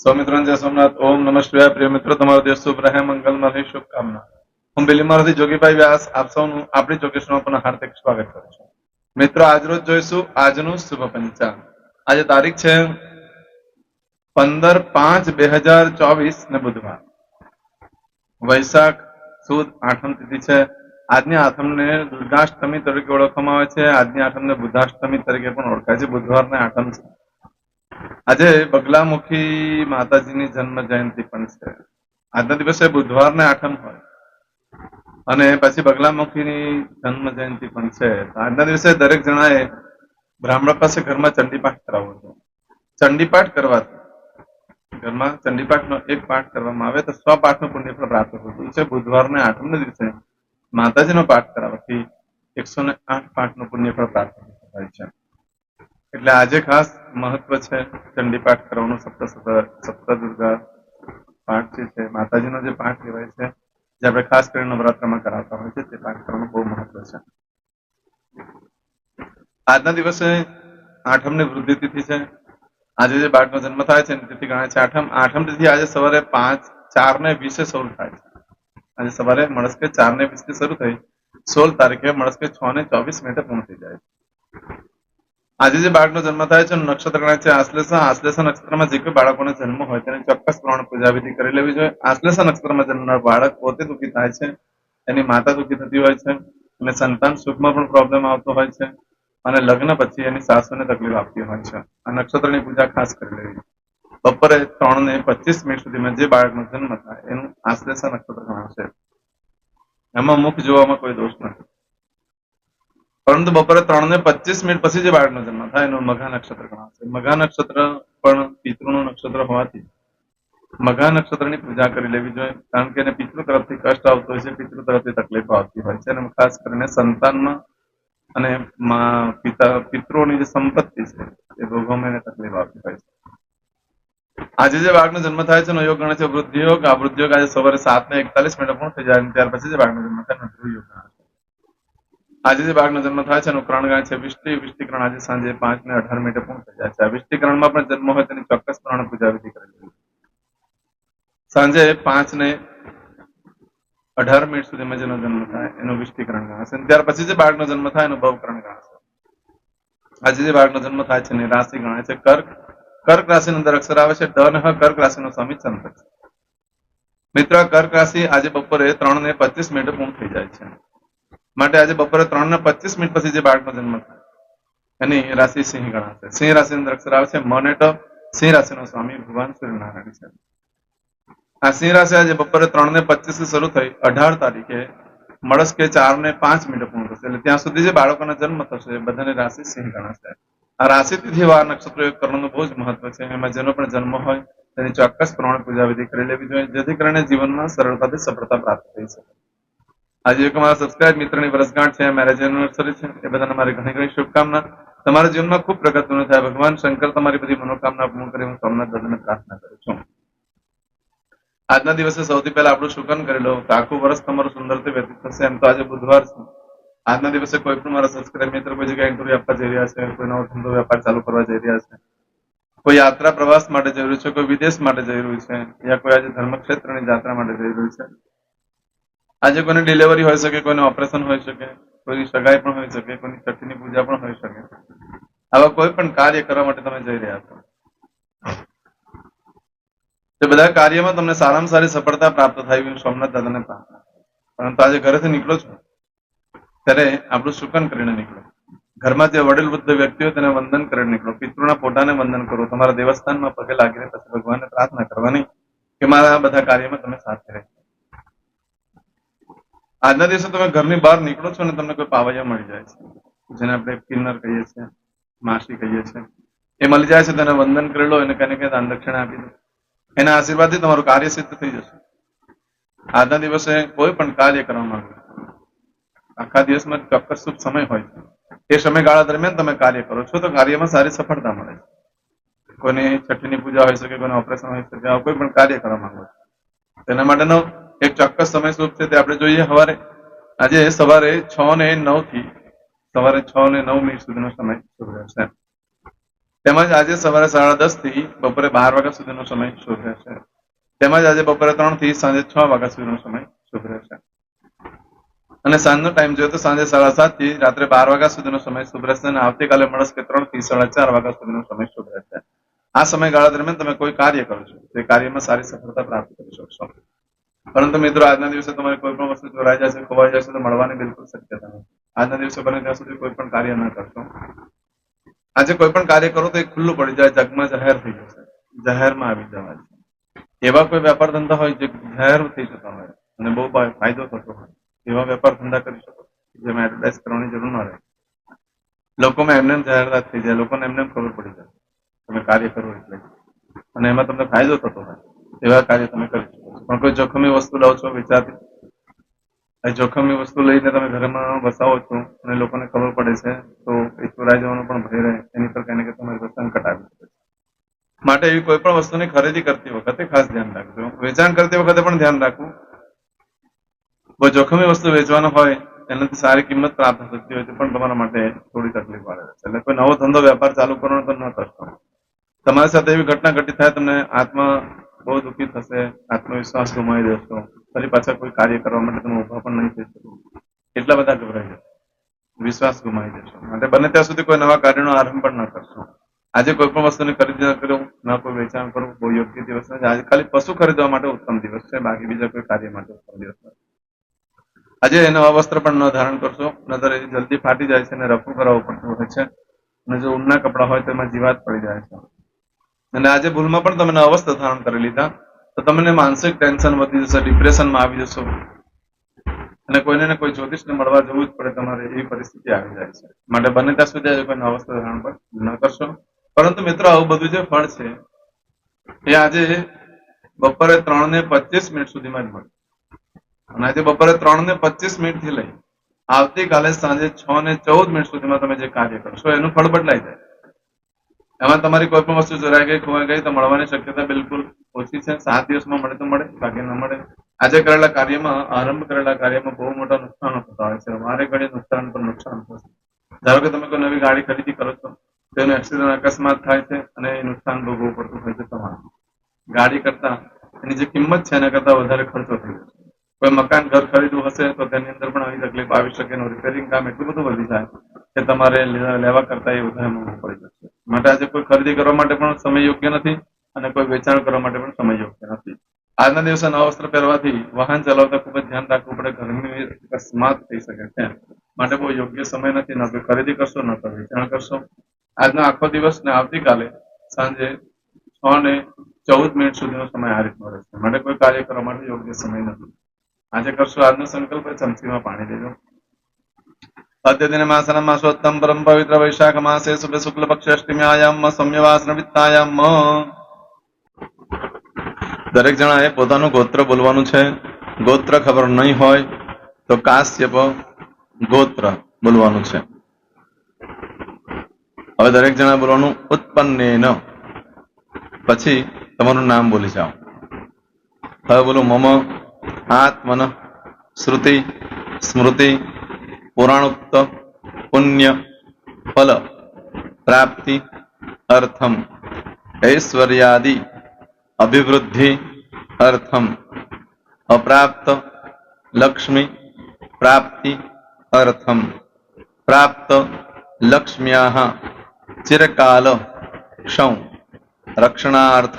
સૌમિત્રોને જય સોમનાથ. ઓમ નમઃ શિવાય. પ્રિય મિત્રો, તમારો દિવસ શુભ રહે, મંગલમય રહે, શુભકામના. હું બિલીમારથી જોગીભાઈ વ્યાસ આપ સૌનું આપણી ચોકેશમાં પણ હાર્દિક સ્વાગત કરું છું. મિત્રો, આજરોજ જોઈશું આજનું શુભ પંચાંગ. આજે તારીખ છે 15/5/2024 ને બુધવાર. વૈશાખ સુદ આઠમ તિથિ છે. આજની આઠમને દુર્ગાષ્ટમી તરીકે ઓળખવામાં આવે છે. આજની આઠમને બુધાષ્ટમી તરીકે પણ ઓળખાય છે. બુધવારને આઠમ છે. આજે બગલામુખી માતાજીની જન્મ જયંતિ પણ છે. આજના દિવસે બુધવારને આઠમ હોય અને પછી બગલામુખીની જન્મ જયંતિ પણ છે. આજના દિવસે દરેક જણાએ બ્રાહ્મણ પાસે ઘરમાં ચંડીપાઠ કરાવવો છે. ચંડીપાઠ કરવાથી ઘરમાં ચંડીપાઠનો એક પાઠ કરવામાં આવે તો 100 પાઠનું પુણ્ય ફળ પ્રાપ્ત થતું છે. બુધવારને આઠમના દિવસે માતાજીનો પાઠ કરાવવાથી 108 પાઠનું પુણ્ય ફળ પ્રાપ્ત થાય છે. એટલે આજે ખાસ મહત્વ છે ચંડીપાઠ કરવાનું. સપ્તદુર્ગા પાઠ જે છે, માતાજીનો જે પાઠ કહેવાય છે, જે આપણે ખાસ કરીને નવરાત્રમાં કરાવતા હોય છે, તે પાઠ કરવાનું બહુ મહત્વ છે. આજના દિવસે આઠમને વૃદ્ધિ તિથિ છે. આજે જે બાળકનો જન્મ થાય છે એની તિથિ ગણાય છે આઠમ. આઠમ તિથિ આજે સવારે 4:20 શરૂ થાય છે. આજે સવારે મળસ્કે 4:20 શરૂ થઈ 16 તારીખે મળસ્કે 6:24 પૂર્ણ થઈ જાય છે. આજે જે બાળકનો જન્મ થાય છે નક્ષત્ર ગણાય છે આશ્લેષા. આશ્લેષા નક્ષત્રમાં જે કોઈ બાળકોનો જન્મ હોય તેને ચોક્કસ પ્રમાણે પૂજા વિધિ કરી લેવી જોઈએ. આશ્લેષા નક્ષત્રમાં જન્મનાર બાળક પોતે દુઃખી થાય છે, એની માતા દુઃખી થતી હોય છે, અને સંતાન સુખમાં પણ પ્રોબ્લેમ આવતો હોય છે, અને લગ્ન પછી એની સાસુને તકલીફ આપતી હોય છે. આ નક્ષત્રની પૂજા ખાસ કરી લેવી. બપોરે 3:25 સુધીમાં જે બાળકનો જન્મ થાય એનું આશ્લેષા નક્ષત્ર ગણાશે. એમાં મુખ જોવામાં કોઈ દોષ નથી. પરંતુ બપોરે 3:25 પછી જે બાળકનો જન્મ થાય એનું મઘા નક્ષત્ર ગણાશે. મઘા નક્ષત્ર પણ પિતૃનું નક્ષત્ર હોવાથી મઘા નક્ષત્રની પૂજા કરી લેવી જોઈએ. કારણ કે એને પિતૃ તરફથી કષ્ટ આવતો હોય છે, પિતૃ તરફથી તકલીફો આવતી હોય છે, અને ખાસ કરીને સંતાનમાં અને પિતૃઓની જે સંપત્તિ છે એ ભોગવવામાં એને તકલીફ આવતી હોય છે. આજે જે બાળકનો જન્મ થાય છે એનો યોગ ગણે છે વૃદ્ધિ યોગ. આ વૃદ્ધિ યોગ આજે સવારે 7:41 પૂર્ણ થઈ જાય, ત્યાર પછી જે બાળકનો જન્મ થાય એનો ધ્રુવ યોગ ગણાશે. આજે જે બાળકનો જન્મ થાય છે એનું કરણ ગણાય છે વિષ્ટિ. વિષ્ટિકરણ આજે સાંજે 5:18 પૂર્ણ થઈ જાય છે. આ વિષ્ટિકરણમાં પણ જન્મ હોય તેની ચોક્કસ પ્રમાણે પૂજા વિધિ કરેલી. સાંજે 5:18 સુધીમાં જેનો જન્મ થાય એનું વિષ્ટિકરણ ગણાશે. ત્યાર પછી જે બાળકનો જન્મ થાય એનું ભવકરણ ગણાશે. આજે જે બાળકનો જન્મ થાય છે એની રાશિ ગણાય છે કર્ક. કર્ક રાશિની અંદર અક્ષર આવે છે ડ અને હ. કર્ક રાશિનો સ્વામી ચંદ્ર છે. મિત્ર, કર્ક રાશિ આજે બપોરે 3:25 પૂર્ણ થઈ જાય છે. માટે આજે બપોરે 3:25 પછી જે બાળકનો જન્મ થાય એની રાશિ સિંહ ગણાશે. સિંહ રાશિની અંદર અક્ષર આવે છે મ અને ટ. સિંહ રાશિનો સ્વામી ભગવાન સૂર્યનારાયણ છે. આ સિંહ રાશિ આજે બપોરે 3:25 શરૂ થઈ 18 તારીખે મળસ્કે 4:05 પૂર્ણ થશે. એટલે ત્યાં સુધી જે બાળકોનો જન્મ થશે બધાની રાશિ સિંહ ગણાશે. આ રાશિ તિથિ વાર નક્ષત્ર યોગ કરવાનું બહુ જ મહત્વ છે. એમાં જેનો પણ જન્મ હોય તેની ચોક્કસ પ્રમાણે પૂજા વિધિ કરી લેવી જોઈએ, જેથી કરીને જીવનમાં સરળતાથી સફળતા પ્રાપ્ત થઈ શકે. આજે એક અમારા સબસ્ક્રાઇબ મિત્રની વર્ષગાંઠ છે, મેરેજ એનિવર્સરી છે, એ બધાને મારી ઘણી ઘણી શુભકામના. તમારા જીવનમાં ખૂબ પ્રગતિનું થાય. ભગવાન શંકર તમારી બધી મનોકામના પૂર્ણ કરી હું સોમનાથ દાદાને પ્રાર્થના કરું છું. આજના દિવસે સૌથી પહેલા આપણું શુકન કરી લો તો આખું વર્ષ તમારું સુંદરથી વ્યતીત થશે. એમ તો આજે બુધવાર છે. આજના દિવસે કોઈ પણ મારા સબસ્ક્રાઇબ મિત્ર કોઈ જગ્યાએ ઇન્ટરવ્યુ આપવા જઈ રહ્યા છે, કોઈ નવો ધંધો વેપાર ચાલુ કરવા જઈ રહ્યા છે, કોઈ યાત્રા પ્રવાસ માટે જઈ રહ્યું છે, કોઈ વિદેશ માટે જઈ રહ્યું છે, યા કોઈ આજે ધર્મક્ષેત્રની યાત્રા માટે જઈ રહ્યું છે. આજે કોઈની ડિલિવરી હોઈ શકે, કોઈને ઓપરેશન હોઈ શકે, કોઈની સગાઈ પણ હોઈ શકે, કોઈની છઠ્ઠીની પૂજા પણ હોઈ શકે. આવા કોઈ પણ કાર્ય કરવા માટે તમે જઈ રહ્યા છો, તે બધા કાર્યમાં તમને સારામાં સારી સફળતા પ્રાપ્ત થાય હું સોમનાથ દાદાને પ્રાર્થના કરું. પરંતુ આજે ઘરેથી નીકળો છો ત્યારે આપણું શુકન કરીને નીકળો. ઘરમાં જે વડીલ વૃદ્ધ વ્યક્તિઓ તેને વંદન કરીને નીકળો. પિતૃના ફોટાને વંદન કરો. તમારા દેવસ્થાનમાં પગે લાગીને પછી ભગવાનને પ્રાર્થના કરવાની કે મારા આ બધા કાર્યમાં તમે સાથે રહેજો. આજના દિવસે તમે ઘરની બહાર નીકળો છો અને તમને કોઈ પાવૈયા મળી જાય છે, જેને આપણે કિન્નર કહીએ છીએ, માસી કહીએ છીએ, એ મળી જાય છે, તેને વંદન કરી લો, એને કઈને કઈ દાન દક્ષિણા આપી દો. એના આશીર્વાદથી તમારું કાર્ય સિદ્ધ થઈ જશે. આજના દિવસે કોઈ પણ કાર્ય કરવા માંગો, આખા દિવસમાં ચોક્કસ શુભ સમય હોય છે, એ સમયગાળા દરમિયાન તમે કાર્ય કરો છો તો કાર્યમાં સારી સફળતા મળે છે. કોઈની છઠ્ઠીની પૂજા હોઈ શકે, કોઈને ઓપરેશન હોઈ શકે, આવું કોઈ પણ કાર્ય કરવા માંગો છો તેના માટેનો એક ચોક્કસ સમય શુભ છે, તે આપણે જોઈએ. સવારે આજે સવારે 6:09 થી સવારે 6:09 સુધીનો સમય શુભ રહેશે. તેમજ આજે સવારે 10:30 થી બપોરે 12 વાગ્યા સુધીનો સમય શુભ રહેશે. તેમજ આજે બપોરે 3 થી સાંજે 6 વાગ્યા સુધીનો સમય શુભ રહેશે. અને સાંજનો ટાઈમ જોઈએ તો સાંજે 7:30 થી રાત્રે 12 વાગ્યા સુધીનો સમય શુભ રહેશે અને આવતીકાલે મળસ્કે 3 થી 4:30 વાગ્યા સુધીનો સમય શુભ રહેશે. આ સમયગાળા દરમિયાન તમે કોઈ કાર્ય કરો છો તે કાર્યમાં સારી સફળતા પ્રાપ્ત કરી શકશો. પરંતુ મિત્રો આજના દિવસે તમારી કોઈ પણ વસ્તુ ચોરાઈ જશે, ખોવાઈ જશે તો મળવાની બિલકુલ શક્યતા નથી. આજના દિવસે બને ત્યાં સુધી કોઈ પણ કાર્ય ન કરશો. આજે કોઈ પણ કાર્ય કરો તો એ ખુલ્લું પડી જાય, જગમાં જાહેર થઈ જશે, જાહેરમાં આવી જવાય છે. એવા કોઈ વેપાર ધંધા હોય જે જાહેર થઈ જતા હોય અને બહુ ફાયદો થતો હોય એવા વેપાર ધંધા કરી શકો જેમાં એડવર્ટાઇઝ કરવાની જરૂર ન રહે. લોકોમાં એમને જાહેરાત થઈ જાય, લોકોને એમને ખબર પડી જાય તમે કાર્ય કરો એટલે, અને એમાં તમને ફાયદો થતો હોય એવા કાર્ય તમે કરી શકો છો. પણ કોઈ જોખમી વસ્તુ લાવો છો વિચારથી, એ જોખમી વસ્તુ લઈને તમે ઘરમાં બસાવો છો અને લોકોને ખબર પડે છે તો એ ચોરાઈ જવાનો પણ ભય રહે, એની પર કઈ તમારી પર સંકટ આવી શકે છે. માટે એવી કોઈ પણ વસ્તુની ખરીદી કરતી વખતે ખાસ ધ્યાન રાખજો. વેચાણ કરતી વખતે પણ ધ્યાન રાખવું. કોઈ જોખમી વસ્તુ વેચવાનો હોય એનાથી સારી કિંમત પ્રાપ્ત થતી હોય તો પણ તમારા માટે થોડી તકલીફ વાળે છે. એટલે કોઈ નવો ધંધો વેપાર ચાલુ કરવાનો તો ન કરશો. તમારી સાથે એવી ઘટના ઘટી થાય તમને આત્મા બહુ દુઃખી થશે, આત્મવિશ્વાસ ગુમાવી દેશો, ફરી પાછા કોઈ કાર્ય કરવા માટે તમે ઉભા પણ નહીં થઈ શકો, એટલા બધા ગભરાઈ જશો, વિશ્વાસ ગુમાવી દેશો. માટે બને ત્યાં સુધી કોઈ નવા કાર્યનો આરંભ પણ ન કરશો. આજે કોઈ પણ વસ્તુની ખરીદી ન કરો, ના કોઈ વેચાણ કરવું, બહુ યોગ્ય દિવસ નથી. આજે ખાલી પશુ ખરીદવા માટે ઉત્તમ દિવસ છે, બાકી બીજા કોઈ કાર્ય માટે ઉત્તમ દિવસ નથી. આજે નવા વસ્ત્ર પણ ન ધારણ કરશો, નતર એ જલ્દી ફાટી જાય છે અને રફુ કરાવવું પડતું હોય છે, અને જો ઊનના કપડા હોય તો એમાં જીવાત પડી જાય છે. અને આજે ભૂલમાં પણ તમે નવા વસ્ત્ર ધારણ કરી લીધા તો તમને માનસિક ટેન્શન વધી જશે, ડિપ્રેશનમાં આવી જશો અને કોઈને ને કોઈ જ્યોતિષને મળવા જવું જ પડે તમારે, એવી પરિસ્થિતિ આવી જાય છે. માટે બને ત્યાં સુધી આજે કોઈ નવા વસ્ત્ર ધારણ પર ન કરશો. પરંતુ મિત્રો આવું બધું જે ફળ છે એ આજે બપોરે 3:25 સુધીમાં જ મળે. અને આજે બપોરે 3:25 થી લઈ આવતીકાલે સાંજે 6:14 સુધીમાં તમે જે કાર્ય કરશો એનું ફળ બદલાઈ જાય. એમાં તમારી કોઈ પણ વસ્તુ ચોરાઈ ગઈ, ખોવાઈ ગઈ તો મળવાની શક્યતા બિલકુલ ઓછી છે. 7 દિવસમાં મળે તો મળે, બાકી ન મળે. આજે કરેલા કાર્યમાં, આરંભ કરેલા કાર્યમાં બહુ મોટા નુકસાનો થતા હોય છે. મારે ઘણી નુકસાન પર નુકસાન થશે. ધારો કે તમે કોઈ નવી ગાડી ખરીદી કરો છો તો એનું એક્સિડન્ટ અકસ્માત થાય છે અને એ નુકસાન ભોગવવું પડતું હોય છે તમારે. ગાડી કરતા એની જે કિંમત છે એના કરતા વધારે ખર્ચો થઈ જશે. કોઈ મકાન ઘર ખરીદવું હશે તો તેની અંદર પણ આવી તકલીફ આવી શકે. એનું રિપેરિંગ કામ એટલું બધું વધી જાય કે તમારે લેવા કરતા એ વધારે મોંઘું પડી જશે. માટે આજે કોઈ ખરીદી કરવા માટે પણ સમય યોગ્ય નથી અને કોઈ વેચાણ કરવા માટે પણ સમય યોગ્ય નથી. આજના દિવસે નવા વસ્ત્ર પહેરવાથી વાહન ચલાવતા ખૂબ જ ધ્યાન રાખવું પડે. ઘરની અકસ્માત થઈ શકે છે, માટે બહુ યોગ્ય સમય નથી. ન તો ખરીદી કરશો, ન તો વેચાણ કરશો. આજનો આખો દિવસ ને આવતીકાલે સાંજે 6:14 સુધીનો સમય આ રીતનો રહેશે. માટે કોઈ કાર્ય કરવા માટે યોગ્ય સમય નથી. આજે કરશો આજનો સંકલ્પ ચમચીમાં પાણી લેજો. अद्य मासन मासोत्तम परम पवित्र वैशाख मासे शुक्ल शुक्ल पक्ष अष्टम्यायाम सौम्यवासन वित्तायाम. દરેક જણાએ પોતાનું ગોત્ર બોલવાનું છે. ગોત્ર ખબર નહીં હોય તો કાશ્યપ ગોત્ર બોલવાનું છે. હવે દરેક જણા બોલવાનું ઉત્પન્નેન, પછી તમારું નામ બોલી જાઓ. હવે બોલો મમ આત્મન શ્રુતિ સ્મૃતિ પુરાણોક્ત પુણ્ય ફલ પ્રાપ્તિ અર્થમ ऐश्वर्यादि अभिवृद्धि अर्थम अप्राप्त लक्ष्मी प्राप्ति अर्थम प्राप्त लक्ष्म्याः चिरकाल क्षौ रक्षणार्थ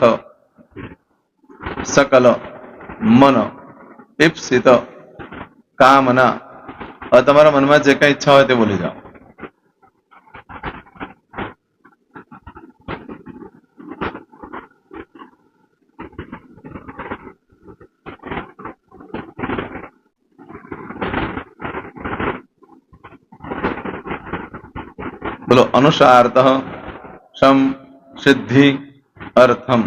सकल मन ईप्सित कामना. હવે તમારા મનમાં જે કઈ ઈચ્છા હોય તે બોલી જાઓ. બોલો અનુસાર્થ સમ સિદ્ધિ અર્થમ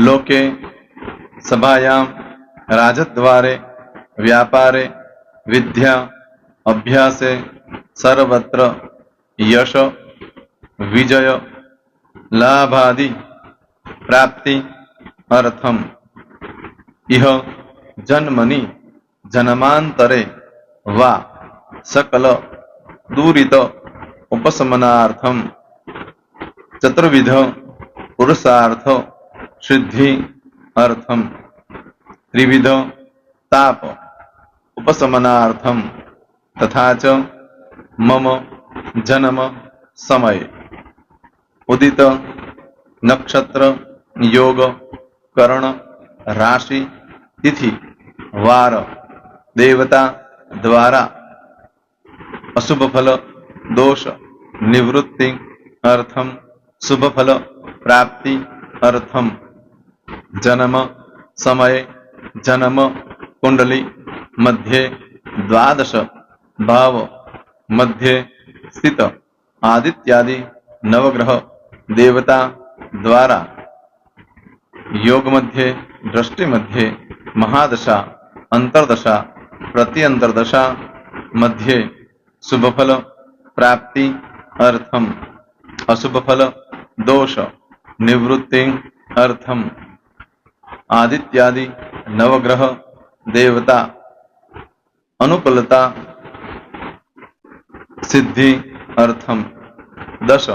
લોકે સભાયામ રાજદ્વારે વ્યાપારે વિદ્યા અભ્યાસે સર્વત્ર યશ વિજય લાભાદિ પ્રાપ્તિ અર્થમ ઇહ જન્મની જન્માંતરે વા સકલ દૂરિત ઉપશમનાર્થમ चतुर्विध पुरुषार्थ सिद्धि अर्थम त्रिविध ताप उपशमनार्थम तथा च मम जन्म समय उदित नक्षत्र योग करण राशि तिथि वार देवता द्वारा अशुभ फल दोष निवृत्ति अर्थम शुभ फल प्राप्ति अर्थम जन्म समय जन्म कुंडली मध्ये द्वादश भाव मध्ये स्थित आदित्यादि नवग्रह देवता द्वारा योग मध्ये दृष्टि मध्ये महादशा अंतर्दशा प्रत्यंतरदशा मध्ये शुभ फल प्राप्ति अर्थम अशुभ फल दोष निवृत्ति अर्थम आदित्यादि नवग्रह देवता अनुकूलता सिद्धि अर्थम दश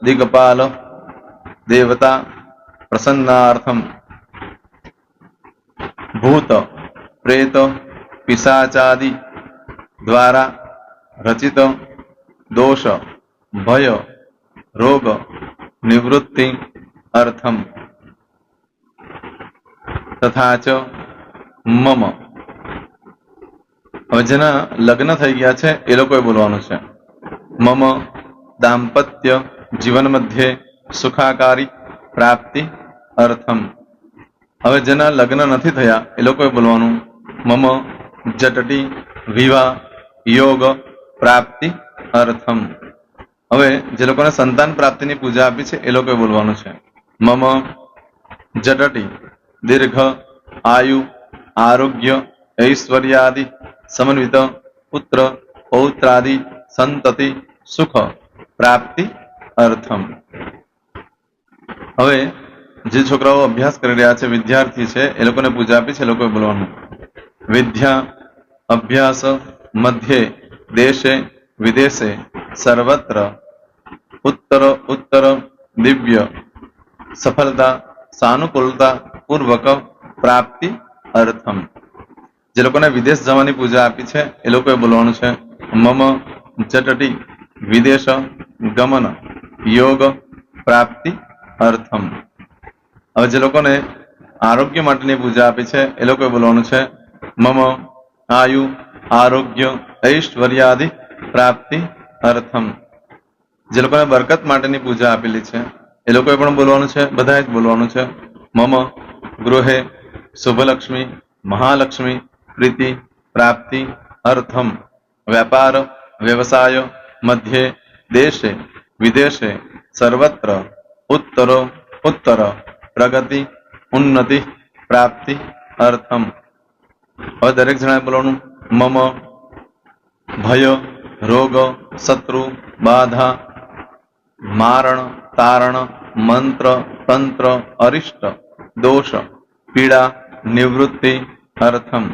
दिगपाल देवता प्रसन्नार्थम भूत प्रेत पिशाचादि द्वारा रचित दोष भय रोग निवृत्ति अर्थम तथा च मम હવે જેના લગ્ન થઈ ગયા છે એ લોકોએ બોલવાનું છે મમ દાંપત્ય જીવન મધ્યે સુખાકારી પ્રાપ્તિ અર્થમ હવે જેના લગ્ન નથી થયા એ લોકોએ બોલવાનું મમ જટટી વિવાહ યોગ પ્રાપ્તિ અર્થમ હવે જે લોકોને સંતાન પ્રાપ્તિની પૂજા આપી છે એ લોકોએ બોલવાનું છે મમ જટટી દીર્ઘ આયુ આરોગ્ય ऐश्वर्यादि समन्वित पुत्र पौत्रादि संतति सुख प्राप्ति अर्थम હવે જે છોકરાઓ અભ્યાસ કરી રહ્યા છે વિદ્યાર્થી છે એ લોકોને પૂજા આપી છે એ લોકોએ બોલવાનું વિદ્યા અભ્યાસ મધ્યે દેશે વિદેશે સર્વત્ર ઉત્તર ઉત્તર દિવ્ય સફળતા સાનુકૂળતા પૂર્વક પ્રાપ્તિ અર્થમ જે લોકોને વિદેશ જવાની પૂજા આપી છે એ લોકોએ બોલવાનું છે મમ જટટી વિદેશ ગમન યોગ પ્રાપ્તિ અર્થમ હવે જે લોકોને આરોગ્ય માટેની પૂજા આપી છે એ લોકોએ બોલવાનું છે મમ આયુ આરોગ્ય ઐશ્વર્યાદિ પ્રાપ્તિ અર્થમ જે લોકોને બરકત માટેની પૂજા આપેલી છે એ લોકોએ પણ બોલવાનું છે બધાએ જ બોલવાનું છે મમ ગૃહે શુભલક્ષ્મી મહાલક્ષ્મી प्रीति प्राप्ति अर्थम व्यापार व्यवसाय मध्य देशे विदेशे सर्वत्र उत्तर उत्तर प्रगति उन्नति प्राप्ति अर्थम और दरेक जणाए बोलવાનું मम भय रोग शत्रु बाधा मारण तारण मंत्र तंत्र अरिष्ट दोष पीड़ा निवृत्ति अर्थम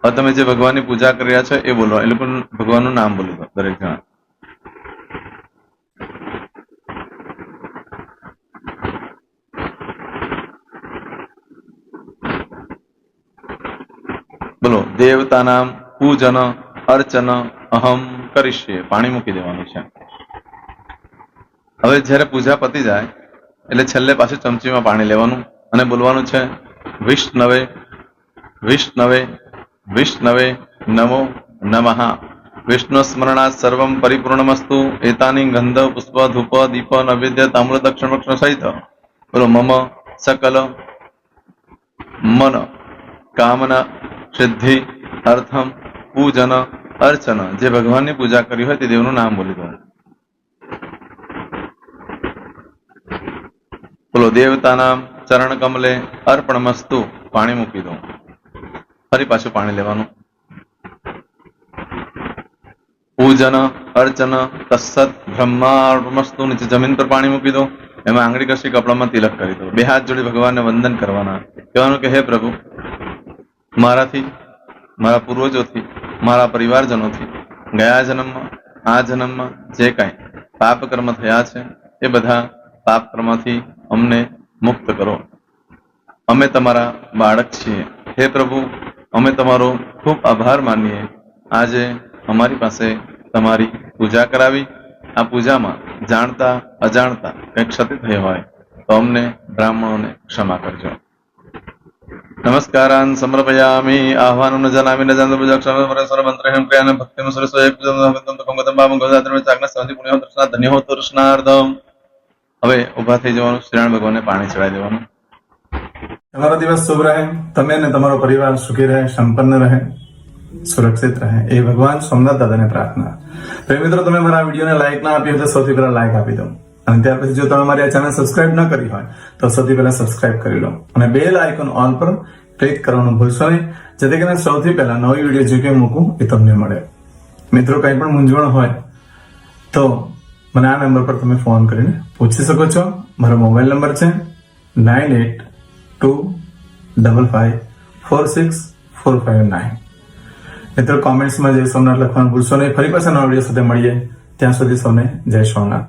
હવે તમે જે ભગવાનની પૂજા કરી રહ્યા છો એ બોલો એ લોકો ભગવાનનું નામ બોલી દો દરેક જણા બોલો દેવતાનામ પૂજન અર્ચન અહમ કરીશ્યે પાણી મૂકી દેવાનું છે હવે જ્યારે પૂજા પતી જાય એટલે છેલ્લે પાછું ચમચીમાં પાણી લેવાનું અને બોલવાનું છે વિષ્ણવે વિષ્ણવે विष्णवे नमो नमः विष्णु स्मरणात् सर्वं परिपूर्णमस्तु एतानि गंध पुष्प धूप दीप नैवेद्य ताम्र दक्षिण भक्षण सहित बोलो मम सकल मन कामना सिद्धि अर्थम पूजन अर्चन जे भगवान की पूजा करी हो ते देवનું नाम बोली दो बोलो देवतानां चरण कमले अर्पणमस्तु पाणी मूकी दो ફરી પાછું પાણી લેવાનું પૂજન અર્ચન તત્સત બ્રહ્માર્પણમસ્તુ નીચે જમીન પર પાણી મૂકી દો એમાં આંગળી કસી કપડામાં તિલક કરી દો બે હાથ જોડી ભગવાનને વંદન કરવાના કહેવાનું કે હે પ્રભુ મારાથી મારા પૂર્વજોથી મારા પરિવારજનોથી ગયા જન્મમાં આ જન્મમાં જે કાંઈ પાપ કર્મ થયા છે એ બધા પાપ કર્મથી અમને મુક્ત કરો. અમે તમારા બાળક છીએ. હે પ્રભુ, અમે તમારો ખૂબ આભાર માનીએ. આજે અમારી પાસે તમારી પૂજા કરાવી. આ પૂજામાં જાણતા અજાણતા કંઈ ક્ષતિ થઈ હોય તો અમને બ્રાહ્મણોને ક્ષમા કરજો. નમસ્કારાન સમર્પયામિ આહ્વાનમ ન જનામિ ન જાનતો પૂજા ક્ષમ પરેશ્વર મંત્રહેમ ક્રિયાન ભક્તિમ સુરસ્વય પૂજન તો કંગતમ બામ ગોદાત્રમે ચાગના સંધિ પુણ્ય દર્શના ધન્ય હો તૃષ્ણાર્ધમ. હવે ઊભા થઈ જવાનું, શ્રીનારાયણ ભગવાનને પાણી ચડાવી દેવાનું. તમારો દિવસ શુભ રહે. તમે અને તમારો પરિવાર સુખી રહે, સંપન્ન રહે, સુરક્ષિત રહે એ ભગવાન સોમનાથ દાદાને પ્રાર્થના. તો મિત્રો, તમે મારા વિડીયોને લાઈક ના આપી હોય તો સૌથી પહેલા લાઈક આપી દો. અને ત્યાર પછી જો તમે મારી આ ચેનલ સબસ્ક્રાઇબ ન કરી હોય તો સૌથી પહેલા સબસ્ક્રાઇબ કરી લો અને બેલ આઇકોન ઓલ પર ક્લિક કરવાનું ભૂલશો નહીં, જેથી કરીને સૌથી પહેલા નવી વિડીયો જે કંઈ મૂકું એ તમને મળે. મિત્રો, કંઈ પણ મૂંઝવણ હોય તો મને આ નંબર પર તમે ફોન કરીને પૂછી શકો છો. મારો મોબાઈલ નંબર છે 9825546459. મિત્રો, કોમેન્ટ્સમાં જય સોમનાથ લખવાનું ભૂલશો નહીં. ફરી પાછા નવા વિડીયો સાથે મળીએ. ત્યાં સુધી સૌને જય સોમનાથ.